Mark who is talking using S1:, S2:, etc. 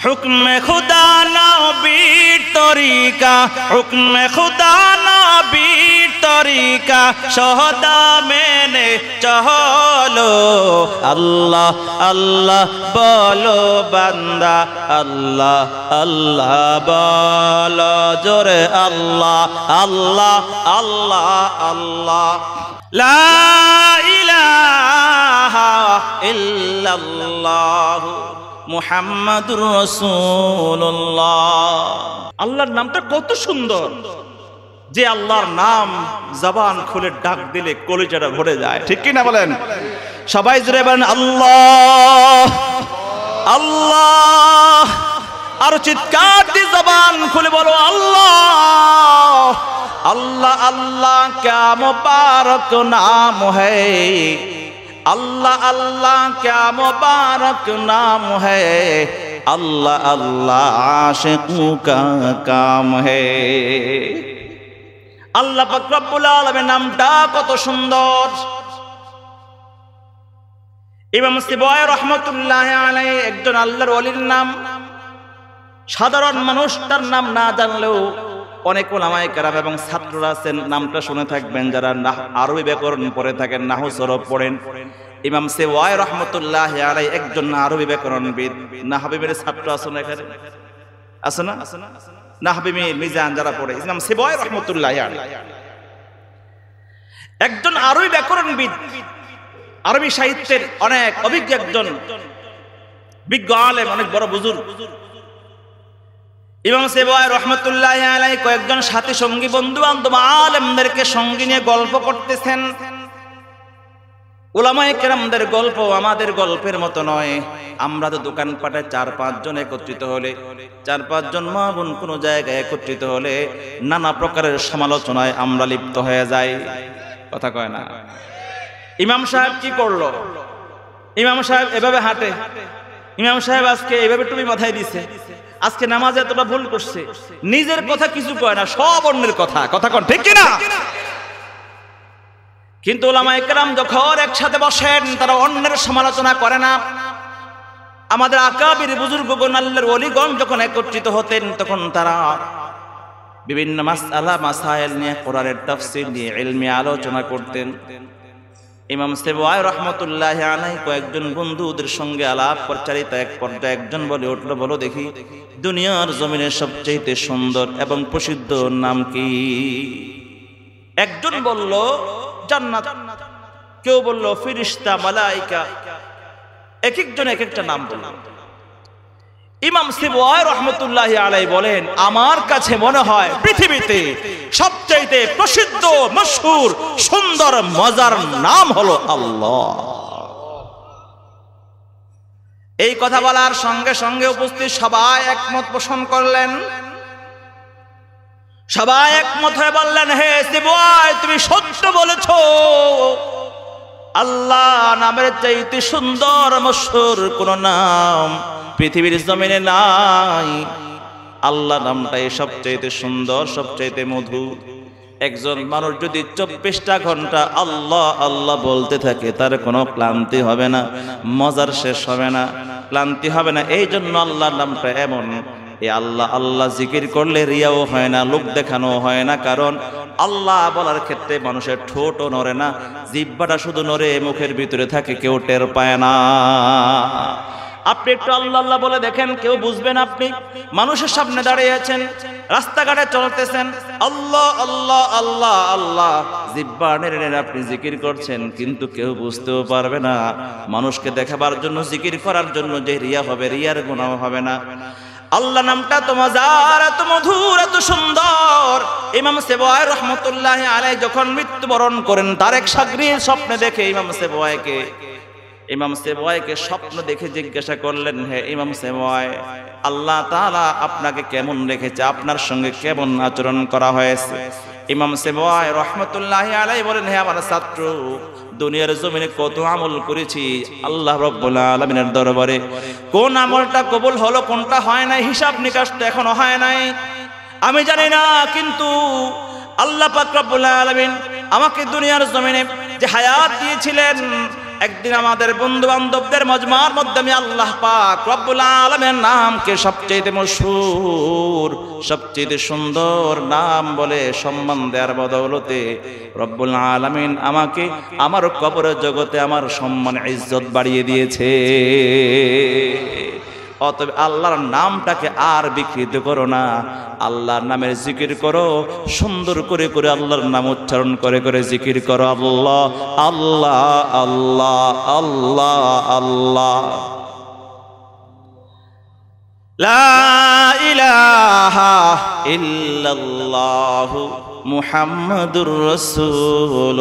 S1: হুকমে খুদা নবীর তরিকা, হুকমে খুদা নবীর তরিকা সদা মেনে চলো। আল্লাহ আল্লাহ বলো বান্দা, আল্লাহ আল্লাহ বলো জোরে, আল্লাহ আল্লাহ আল্লাহ আল্লাহ। লা ইলাহা ইল্লাল্লাহ মুহাম্মাদুর রাসূলুল্লাহ। আল্লাহর নামটা কত সুন্দর, যে আল্লাহর নাম জবান খুলে ডাক দিলে কলিজাটা ভরে যায়, ঠিক কি না বলেন? সবাই জোরে বলেন আল্লাহ আল্লাহ। আর চিৎকার দিয়ে জবান খুলে বলো আল্লাহ আল্লাহ আল্লাহ। क्या मुबारक नाम है अल्लाह अल्लाह, क्या मुबारक नाम है अल्लाह अल्लाह, आशिकों का काम है। আল্লাহ পাক রব্বুল আলামিন নামটা কত সুন্দর। ইমাম সিবওয়াই রাহমাতুল্লাহি আলাইহি একজন আল্লাহর ওলির নাম। সাধারণ মানুষ তার নাম না জানলেও অনেক উলামায়ে কেরাম এবং ছাত্ররা আছেন নামটা শুনে থাকবেন, যারা আরবি ব্যাকরণ পড়ে থাকেন, নাহু সরফ পড়েন। ইমাম সিবওয়াই রাহমাতুল্লাহি আলাইহি একজন আরবি ব্যাকরণবিদ। নাহবিবের ছাত্র আছেন এখানে, আছে না? নাহবি মিজান যারা পড়ে, ইমাম সিবওয়াই রাহমাতুল্লাহি আলাইহি একজন আরবি ব্যাকরণবিদ, আরবি সাহিত্যের অনেক অভিজ্ঞ একজন বিজ্ঞ আলেম, অনেক বড় বুজুর্গ। ইমাম সিবওয়াই রাহমাতুল্লাহি আলাইহি কয়েকজন সাথী সঙ্গী বন্ধু বান্ধব আলেমদেরকে সঙ্গে নিয়ে গল্প করতেছেন। উলামায়ে কেরামদের গল্প আমাদের গল্পের মতো নয়। আমরা তো দোকানপাটে 4-5 জন একত্রিত হলে, 4-5 জন মা বোন কোন জায়গায় একত্রিত হলে নানা প্রকারের সমালোচনায় আমরা লিপ্ত হয়ে যাই, কথা কয় না? ইমাম সাহেব কি করলো, ইমাম সাহেব এভাবে হাঁটে, ইমাম সাহেব আজকে এভাবে টুপি মাথায় দিছে, আজকে নামাজে এতটা ভুল করছে। নিজের কথা কিছু কয় না, সব অন্যের কথা, কথা কন ঠিক কিনা? কিন্তু উলামায়ে কেরাম যখন একসাথে বসেন তারা অন্যের সমালোচনা করে না। আমাদের আকাবির বুজুর্গগণ আল্লাহর ওলিগণ যখন একত্রিত হতেন তখন তারা বিভিন্ন মাসআলা মাসাইল নিয়ে, কোরআনের তাফসীর নিয়ে ইলমি আলোচনা করতেন। ইমাম সিবওয়াই রাহমাতুল্লাহি আলাইহি কয়েকজন বন্ধুদের সঙ্গে আলাপ পরিচালিত এক পর্যায়ে একজন বলে উঠল, বলো দেখি দুনিয়ার জমিনে সবচেয়ে সুন্দর এবং প্রসিদ্ধ নাম কি? একজন বলল জান্নাত, কেউ বলল ফেরেশতা, মালায়েকা, এক একজন এক একটা নাম বলল। ইমাম সিবওয়াই রাহমাতুল্লাহি আলাইহি বলেন, আমার কাছে মনে হয় পৃথিবীতে সবচেয়ে প্রসিদ্ধ, মশহুর, সুন্দর, মজার নাম হলো আল্লাহ। এই কথা বলার সঙ্গে সঙ্গে উপস্থিত সবাই একমত পোষণ করলেন। সবাই একমত হয়ে বললেন, হে সিবওয়াই তুমি সত্য বলেছো, আল্লাহ নামের চাইতে সুন্দর মশহুর কোন নাম পৃথিবীর জমিনে নাই। আল্লাহ নামটাই সবচেয়ে সুন্দর, সবচেয়ে মধুর। একজন মানুষ যদি 24টা ঘন্টা আল্লাহ আল্লাহ বলতে থাকে তার কোনো ক্লান্তি হবে না, মজার শেষ হবে না, ক্লান্তি হবে না। এই জন্য আল্লাহর নামটা এমন, এই আল্লাহ আল্লাহ জিকির করলে রিয়াও হয় না, লোক দেখানো হয় না। কারণ আল্লাহ বলার ক্ষেত্রে মানুষের ঠোঁটও নড়ে না, জিহ্বাটা শুধু নড়ে, মুখের ভিতরে থাকে, কেউ টের পায় না। আপনি একটু আল্লাহ আল্লাহ বলে দেখেন, কেউ বুঝবেন? আপনি মানুষের সামনে দাঁড়িয়ে আছেন, রাস্তাঘাটে চলতেছেন, আল্লাহ আল্লাহ আল্লাহ আল্লাহ জিহ্বা নেড়ে নেড়ে আপনি জিকির করছেন, কিন্তু কেউ বুঝতেও পারবে না। মানুষকে দেখাবার জন্য, জিকির করার জন্য যে রিয়া হবে, রিয়ার গুনাহ হবে না। আল্লাহ নামটা তো মজার, এত মধুর, এত সুন্দর। ইমাম সিবওয়াই রাহমাতুল্লাহি আলাইহি যখন মৃত্যুবরণ করেন, তার এক শাগরিদ স্বপ্নে দেখে ইমাম সিবওয়াইকে স্বপ্ন দেখে জিজ্ঞাসা করলেন, হে ইমাম সিবওয়াই, আল্লাহ তাআলা আপনাকে কেমন রেখেছে, আপনার সঙ্গে কেমন আচরণ করা হয়েছে? ইমাম সিবওয়াই রাহমাতুল্লাহি আলাইহি বলেন, হে আমার ছাত্র, দুনিয়ার জমিনে কত আমল করেছি, আল্লাহ রাব্বুল আলামিনের দরবারে কোন আমলটা কবুল হলো, কোনটা হয় নাই, হিসাব নিকাশ তো এখনো হয় নাই, আমি জানি না। কিন্তু আল্লাহ পাক রব্বুল আলামিন আমাকে দুনিয়ার জমিনে যে হায়াত দিয়েছিলেন, একদিন আমাদের বন্ধু বান্ধবদের মজমার মধ্যে আমি আল্লাহ পাক রব্বুল আলামিনের নামকে সবচেয়ে মশহুর, সবচেয়ে সুন্দর নাম বলে সম্মান দেওয়ার বদৌলতে রব্বুল আলামিন আমাকে আমার কবরের জগতে আমার সম্মান ইজ্জত বাড়িয়ে দিয়েছে। অতএব আল্লাহর নামটাকে আর বিকৃত করো না, আল্লাহর নামের জিকির করো, সুন্দর করে করে আল্লাহর নাম উচ্চারণ করে করে জিকির করো। আল্লাহ আল্লাহ আল্লাহ আল্লাহ আল্লাহ, লা ইলাহা ইল্লাল্লাহু মুহাম্মাদুর রাসূলুল্লাহ।